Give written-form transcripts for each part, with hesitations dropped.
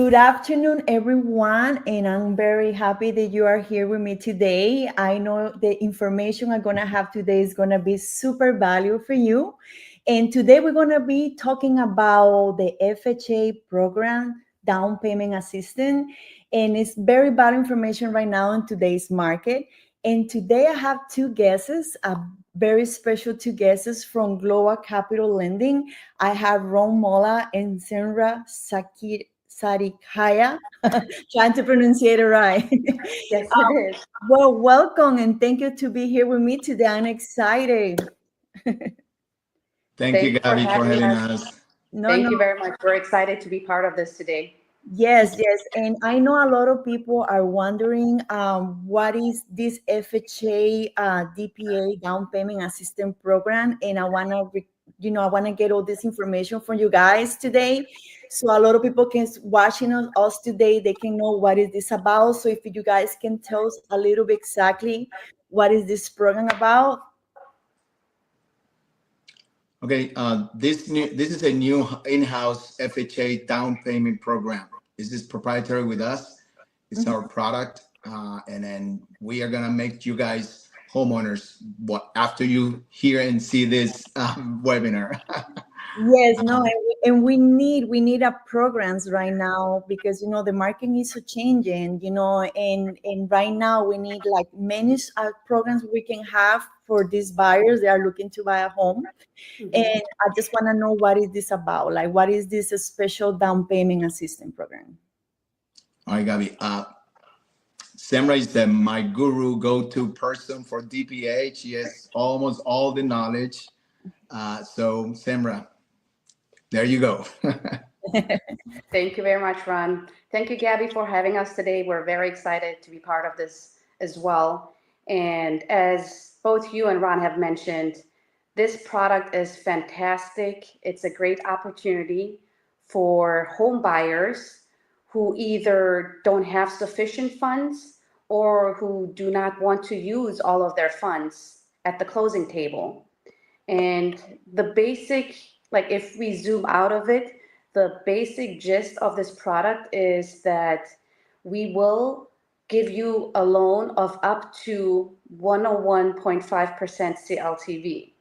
Good afternoon, everyone, and I'm very happy that you are here with me today. I know the information I'm going to have today is going to be super valuable for you. And today we're going to be talking about the FHA program, down payment assistance, and it's very valuable information right now in today's market. And today I have two guests, a very special two guests from Global Capital Lending. I have Ron Mola and Senra Sarikaya, trying to pronounce it right. Yes, it is. Well, welcome and thank you to be here with me today. I'm excited. Thank you, Thank you for Gabby, for having having us. us. No, Thank no, you very much. We're excited to be part of this today. yes, yes. And I know a lot of people are wondering what is this FHA DPA down payment assistance program, and I want to, I want to get all this information from you guys today, so a lot of people can watching us today. They can know what is this about. So if you guys can tell us a little bit exactly what is this program about. Okay, this is a new in-house FHA down payment program. This is proprietary with us. It's Mhm. our product, and then we are gonna make you guys homeowners. What after you hear and see this webinar? Yes, no, um, and we need a programs right now because the market is so changing, and right now we need like many programs we can have for these buyers that are looking to buy a home. Mhm. And I just want to know what is this about? Like, what is this special down payment assistance program? all right, Gabby. Semra is my guru, go-to person for DPH. She has almost all the knowledge. So Semra, there you go. Thank you very much, Ron. Thank you, Gabby, for having us today. We're very excited to be part of this as well. And as both you and Ron have mentioned, this product is fantastic. It's a great opportunity for home buyers who either don't have sufficient funds or who do not want to use all of their funds at the closing table. And the basic, like if we zoom out of it, the basic gist of this product is that we will give you a loan of up to 101.5% CLTV.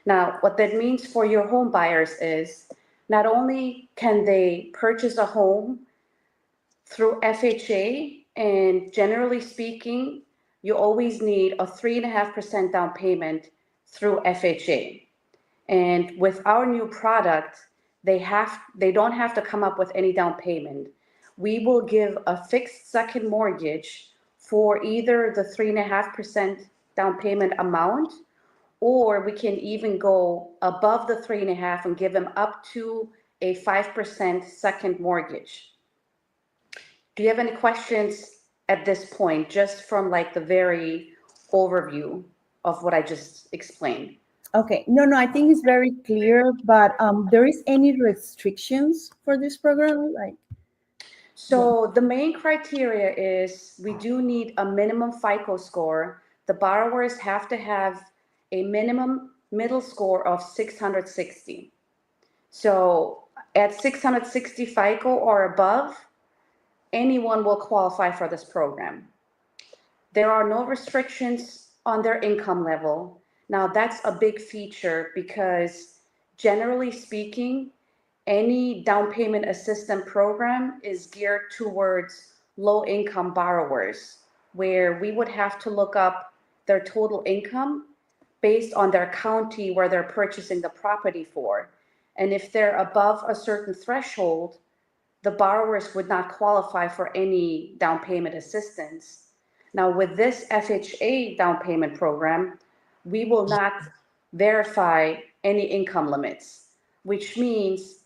Now, what that means for your home buyers is not only can they purchase a home through FHA, and generally speaking, you always need a 3.5% down payment through FHA. And with our new product, they don't have to come up with any down payment. We will give a fixed second mortgage for either the 3.5% down payment amount, or we can even go above the 3.5 and give them up to a 5% second mortgage. Do you have any questions at this point, just from like the very overview of what I just explained? Okay, no, I think it's very clear, but there is any restrictions for this program? Like, yeah. So the main criteria is we do need a minimum FICO score. The borrowers have to have a minimum middle score of 660. So at 660 FICO or above, anyone will qualify for this program. There are no restrictions on their income level. Now, that's a big feature because generally speaking, any down payment assistance program is geared towards low income borrowers, where we would have to look up their total income based on their county where they're purchasing the property for. And if they're above a certain threshold, the borrowers would not qualify for any down payment assistance. Now, with this FHA down payment program, we will not verify any income limits, which means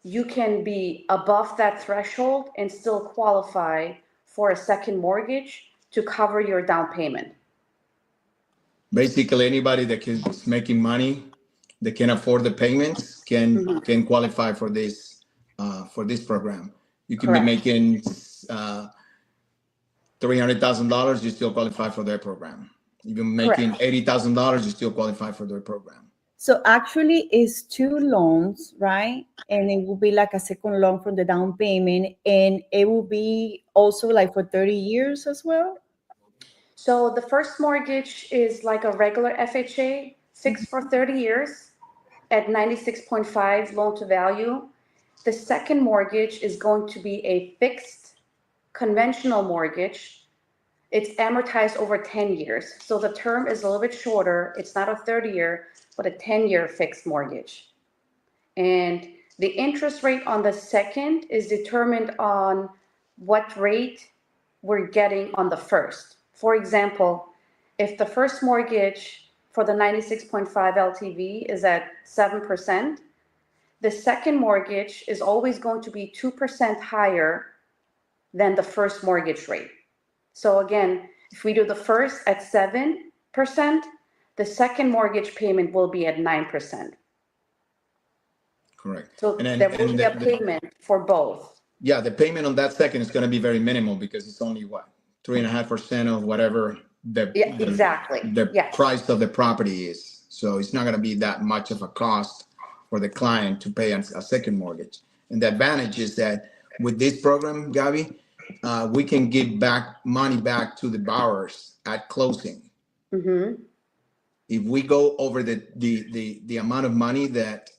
you can be above that threshold and still qualify for a second mortgage to cover your down payment. Basically, anybody that is making money, that can afford the payments, can qualify for this program. You can be Correct. making $300,000, you still qualify for their program. Even Correct. making $80,000, you still qualify for their program. So actually, it's two loans, right? And it will be like a second loan from the down payment, and it will be also like for 30 years as well. So the first mortgage is like a regular FHA, fixed for 30 years at 96.5 loan to value. The second mortgage is going to be a fixed conventional mortgage. It's amortized over 10 years. So the term is a little bit shorter. It's not a 30-year, but a 10-year fixed mortgage. And the interest rate on the second is determined on what rate we're getting on the first. For example, if the first mortgage for the 96.5 LTV is at 7%, the second mortgage is always going to be 2% higher than the first mortgage rate. So again, if we do the first at 7%, the second mortgage payment will be at 9%. Correct. So And then there will be a payment for both. yeah, the payment on that second is going to be very minimal because it's only what 3.5% of whatever Yeah, exactly. the Yes. price of the property is. So it's not going to be that much of a cost for the client to pay a second mortgage. And the advantage is that with this program, Gabby, we can give back money back to the borrowers at closing. Mm-hmm. If we go over the amount of money that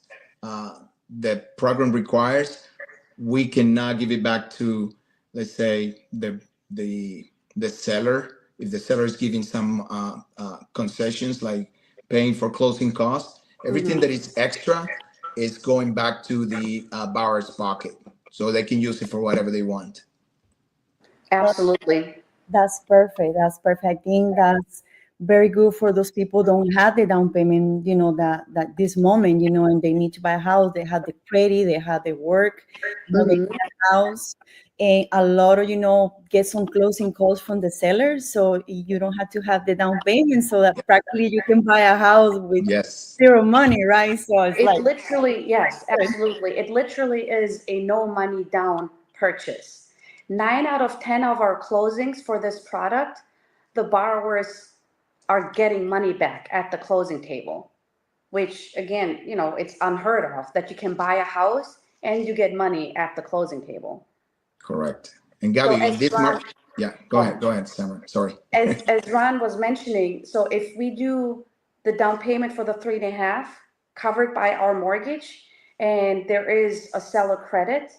the program requires, we cannot give it back to, let's say, the seller. If the seller is giving some concessions like paying for closing costs, everything that is extra is going back to the borrower's pocket, so they can use it for whatever they want. Absolutely. That's perfect. That's perfect. I think that's very good for those people don't have the down payment, that this moment, and they need to buy a house. They have the credit, they have the work, they Mm-hmm. get a house, and a lot of, get some closing costs from the sellers, so you don't have to have the down payment, so that practically you can buy a house with Yes, zero money, right? So it's It like, literally, yes, good. absolutely. It literally is a no money down purchase. 9 out of 10 of our closings for this product, the borrowers are getting money back at the closing table, which again, it's unheard of that you can buy a house and you get money at the closing table. correct. And So Gabby, as in this Ron, market, yeah, go ahead. go ahead, Summer. Sorry. As Ron was mentioning, so if we do the down payment for the 3.5 covered by our mortgage, and there is a seller credit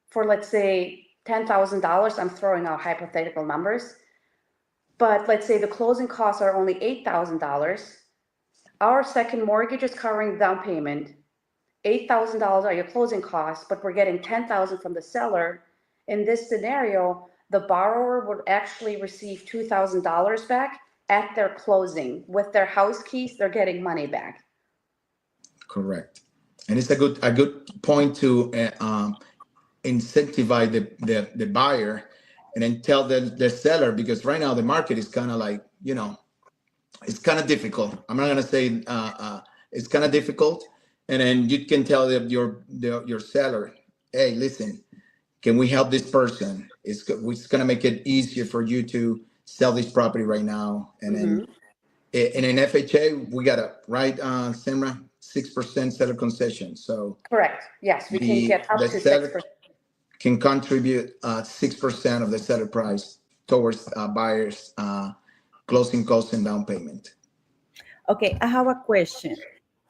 for, let's say, $10,000, I'm throwing out hypothetical numbers, but let's say the closing costs are only $8,000. Our second mortgage is covering the down payment. $8,000 are your closing costs, but we're getting $10,000 from the seller. In this scenario, the borrower would actually receive $2,000 back at their closing. With their house keys, they're getting money back. Correct. And it's a good point to incentivize the buyer, and then tell the seller, because right now the market is kind of like, it's kind of difficult. I'm not gonna say it's kind of difficult, and then you can tell your seller, hey, listen, can we help this person? It's gonna make it easier for you to sell this property right now, and then Mhm. in an FHA we got a right, Simra, 6% seller concession. So Correct. Yes, we can the get up the to seller 6%. can contribute 6% of the seller price towards buyers' closing costs and down payment. Okay, I have a question.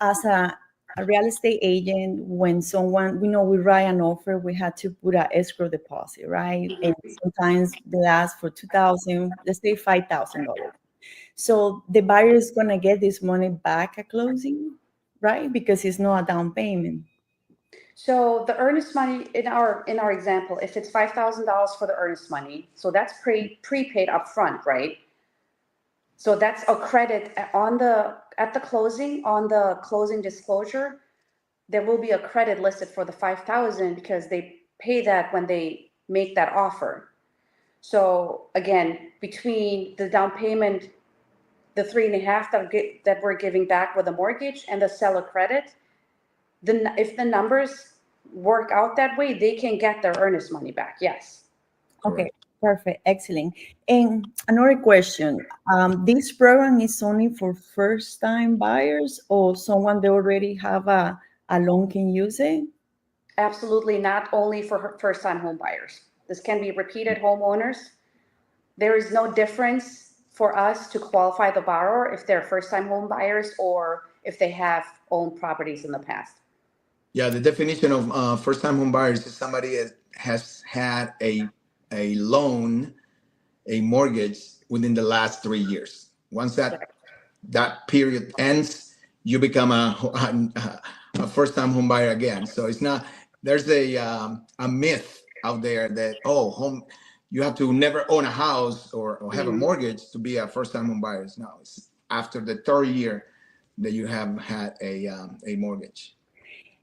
As a real estate agent, when someone, we write an offer, we had to put an escrow deposit, right? And sometimes they ask for 2,000, let's say $5,000. So the buyer is gonna get this money back at closing, right? Because it's not a down payment. So the earnest money in our example, if it's $5,000 for the earnest money, so that's prepaid upfront, right? So that's a credit at the closing, on the closing disclosure. There will be a credit listed for the 5,000 because they pay that when they make that offer. So again, between the down payment, the 3.5 that we're giving back with a mortgage, and the seller credit, then if the numbers work out that way, they can get their earnest money back. Yes. Okay. Correct. Perfect. Excellent. And another question. This program is only for first-time buyers or someone that already have a loan can use it? Absolutely not only for first-time home buyers. This can be repeated homeowners. There is no difference for us to qualify the borrower if they're first-time home buyers or if they have owned properties in the past. Yeah, the definition of first-time home buyers is somebody that has had a loan, a mortgage within the last 3 years. Once that period ends, you become a first-time home buyer again. So it's not, there's a myth out there that, oh, home, you have to never own a house or have a Mhm. mortgage to be a first-time home buyer. No, it's after the third year that you have had a mortgage.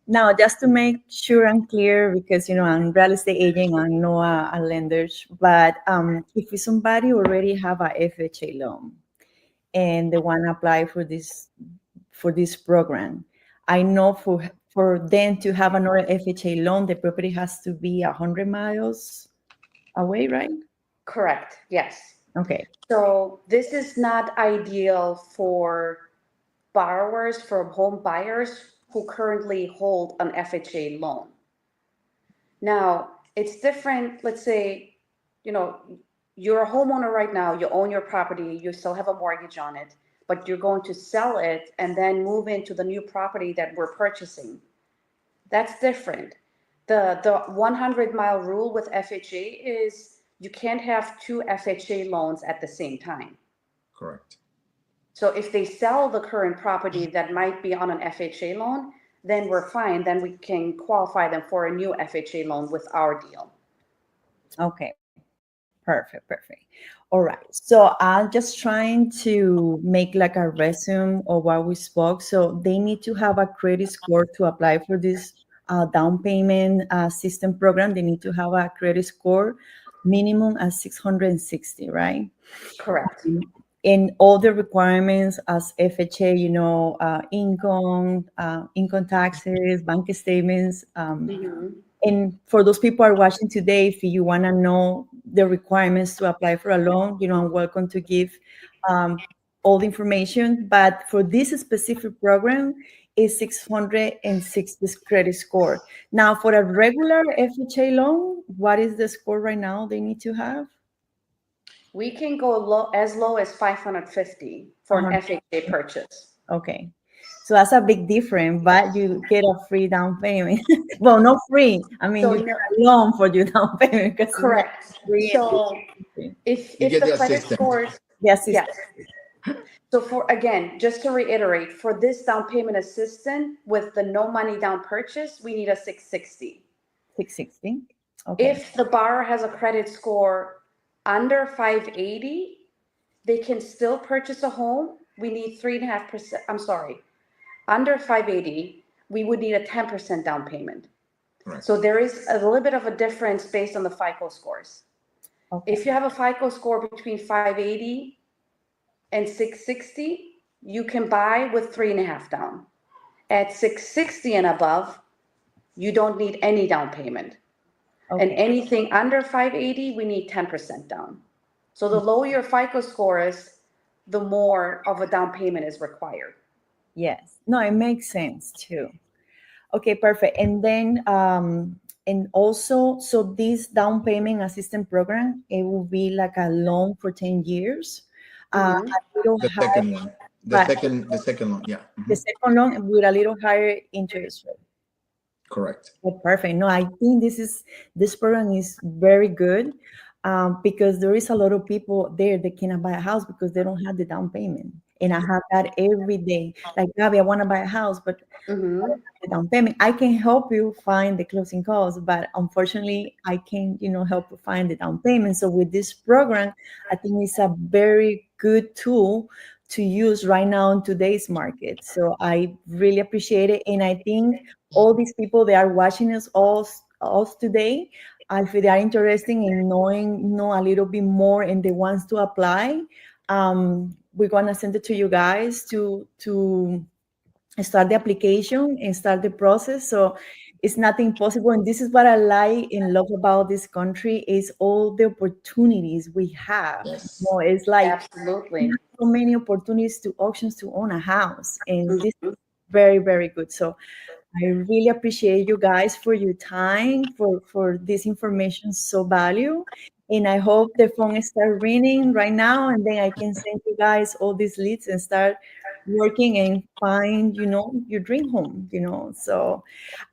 Now, just to make sure I'm clear, because I'm real estate agent, I'm not a lender, but if somebody already have a FHA loan and they want to apply for this program, I know for them to have another FHA loan, the property has to be 100 miles away, right? Correct, yes. Okay. So this is not ideal for borrowers, for home buyers who currently hold an FHA loan. Now, it's different. Let's say, you know, you're a homeowner right now, you own your property, you still have a mortgage on it, but you're going to sell it and then move into the new property that we're purchasing. That's different. The 100-mile rule with FHA is you can't have two FHA loans at the same time. Correct. So if they sell the current property that might be on an FHA loan, then we're fine. Then we can qualify them for a new FHA loan with our deal. Okay. Perfect. Perfect. All right. So I'm just trying to make like a resume of what we spoke. So they need to have a credit score to apply for this down payment system program. They need to have a credit score minimum at 660, right? Correct. In all the requirements as FHA, income taxes, bank statements, Mhm. and for those people who are watching today, if you want to know the requirements to apply for a loan, I'm welcome to give all the information. But for this specific program, is 660 credit score. Now, for a regular FHA loan, what is the score right now they need to have? We can go low as 550 for an 100. FHA purchase. Okay. So that's a big difference, but you get a free down payment. Well, not free. I mean, So you get no, a loan for your down payment because it's not correct. free. So You if get the the credit assistant. scores, The assistant, yes. So for again, just to reiterate, for this down payment assistant with the no money down purchase, we need a 660. 660. Okay. If the borrower has a credit score under 580, they can still purchase a home. We need 3.5%. I'm sorry, under 580, we would need a 10% down payment. Correct. So there is a little bit of a difference based on the FICO scores. Okay. If you have a FICO score between 580 and 660, you can buy with 3.5 down. At 660 and above, you don't need any down payment. And Okay. anything under 580, we need 10% down. So the lower your FICO score is, the more of a down payment is required. Yes. No, it makes sense too. Okay, perfect. And also, so this down payment assistance program, it will be like a loan for 10 years. Mhm. A little The high, second one. but The second one. Yeah. the second loan with a little higher interest rate. Correct. Oh, perfect. No, I think this program is very good because there is a lot of people there that cannot buy a house because they don't have the down payment. And I have that every day. Like, Gabby, I want to buy a house, but Mhm. the down payment. I can help you find the closing costs, but unfortunately, I can't, help you find the down payment. So with this program, I think it's a very good tool to use right now in today's market. So I really appreciate it, and I think all these people that are watching us today, if they are interested in know a little bit more and they wants to apply, we're gonna send it to you guys to start the application and start the process. So it's nothing possible. And this is what I like and love about this country is all the opportunities we have. Yes. It's like we Absolutely. have so many opportunities to options to own a house, and this Mhm. is very, very good. So I really appreciate you guys for your time, for this information so value. And I hope the phone start ringing right now, and then I can send you guys all these leads and start working and find, your dream home, So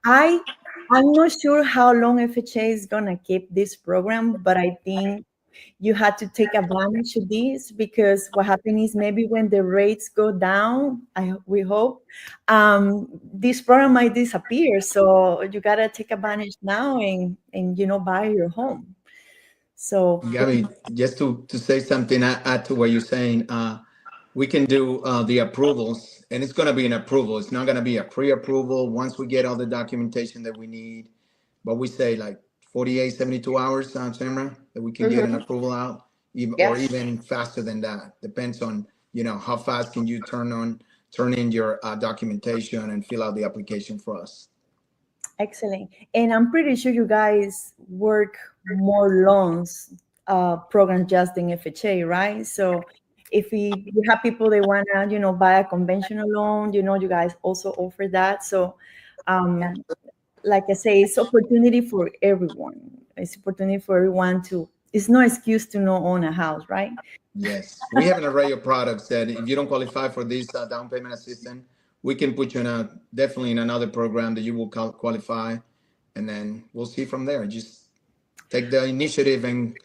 I I'm not sure how long FHA is gonna keep this program, but I think you had to take advantage of this because what happened is maybe when the rates go down, we hope this program might disappear. So you gotta take advantage now and buy your home. So Gabby, just to say something, add to what you're saying, we can do the approvals, and it's going to be an approval. It's not going to be a pre-approval once we get all the documentation that we need. But we say like 48, 72 hours, Samra, that we can get an Mhm. approval out, even or Yes. even faster than that. Depends on how fast can you turn in your documentation and fill out the application for us. excellent. And I'm pretty sure you guys work more loans programs just in FHA, right? So if you have people they wanna, buy a conventional loan, you guys also offer that. So Yeah. um, like I say, it's opportunity for everyone. It's opportunity for everyone to. It's no excuse to not own a house, right? Yes, we have an array of products that if you don't qualify for this down payment assistance, we can put you in definitely in another program that you will qualify, and then we'll see from there. Just take the initiative and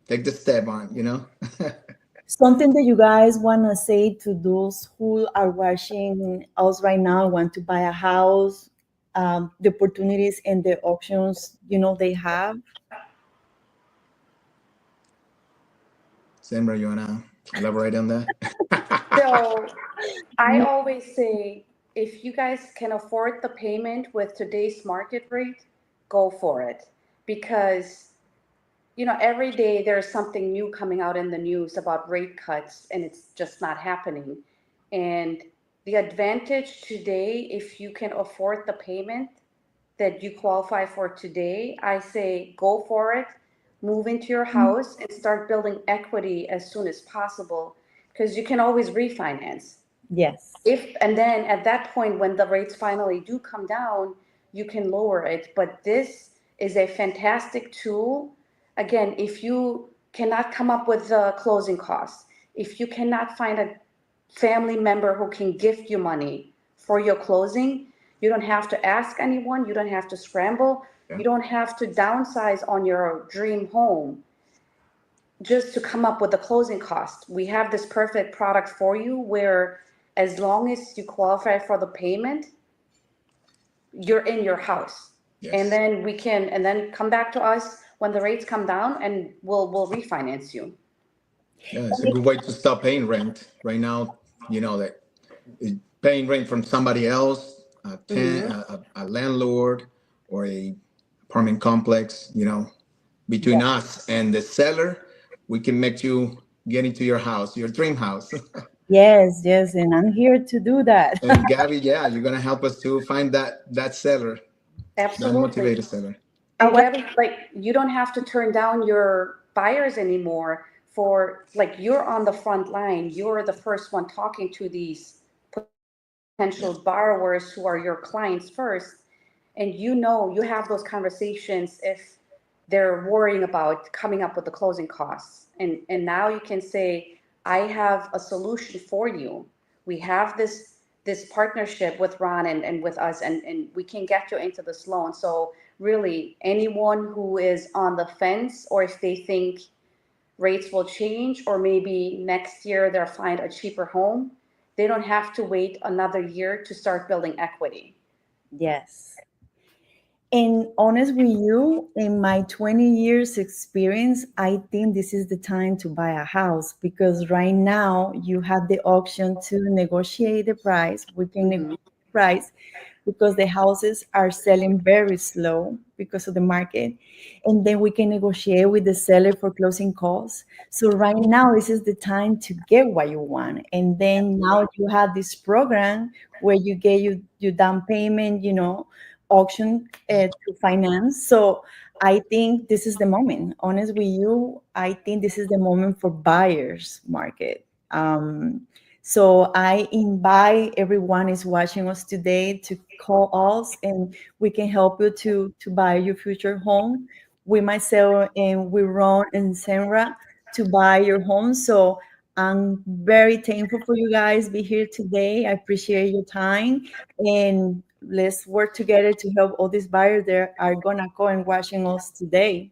take the step on. Something that you guys wanna say to those who are watching us right now, want to buy a house, the opportunities and the options, they have. Sandra, you wanna elaborate on that? So I always say if you guys can afford the payment with today's market rate, go for it. Because, every day there's something new coming out in the news about rate cuts and it's just not happening. And the advantage today, if you can afford the payment that you qualify for today, I say go for it, move into your house and start building equity as soon as possible because you can always refinance. Yes. If and then at that point when the rates finally do come down, you can lower it. But this is a fantastic tool. Again, if you cannot come up with the closing costs, if you cannot find a family member who can gift you money for your closing, you don't have to ask anyone, you don't have to scramble, Yeah. you don't have to downsize on your dream home just to come up with the closing cost. We have this perfect product for you where as long as you qualify for the payment, you're in your house. And Yes. then and then come back to us when the rates come down and we'll refinance you. Yeah, it's a good way to stop paying rent right now. That paying rent from somebody else, Mhm. a landlord, or a apartment complex. Between Yeah. us and the seller, we can make you get into your house, your dream house. Yes, yes, and I'm here to do that. And Gabby, yeah, you're gonna help us to find that seller, that Absolutely. motivated seller. I And was Gabby, like you don't have to turn down your buyers anymore for like you're on the front line. You're the first one talking to these potential Yeah. borrowers who are your clients first. And you have those conversations if they're worrying about coming up with the closing costs. And now you can say, I have a solution for you. We have this partnership with Ron and with us and we can get you into this loan. So really anyone who is on the fence or if they think rates will change or maybe next year they'll find a cheaper home, they don't have to wait another year to start building equity. yes. And honest with you, in my 20 years experience, I think this is the time to buy a house because right now you have the option to negotiate the price. We can Mhm. negotiate the price because the houses are selling very slow because of the market. And then we can negotiate with the seller for closing costs. So right now, this is the time to get what you want. And then now you have this program where you get your down payment, auction to finance. So I think this is the moment. Honest with you, I think this is the moment for buyers market. So I invite everyone is watching us today to call us, and we can help you to buy your future home. We myself and we Ron and Senra to buy your home. So I'm very thankful for you guys be here today. I appreciate your time, and let's work together to help all these buyers that are gonna go and watching us today.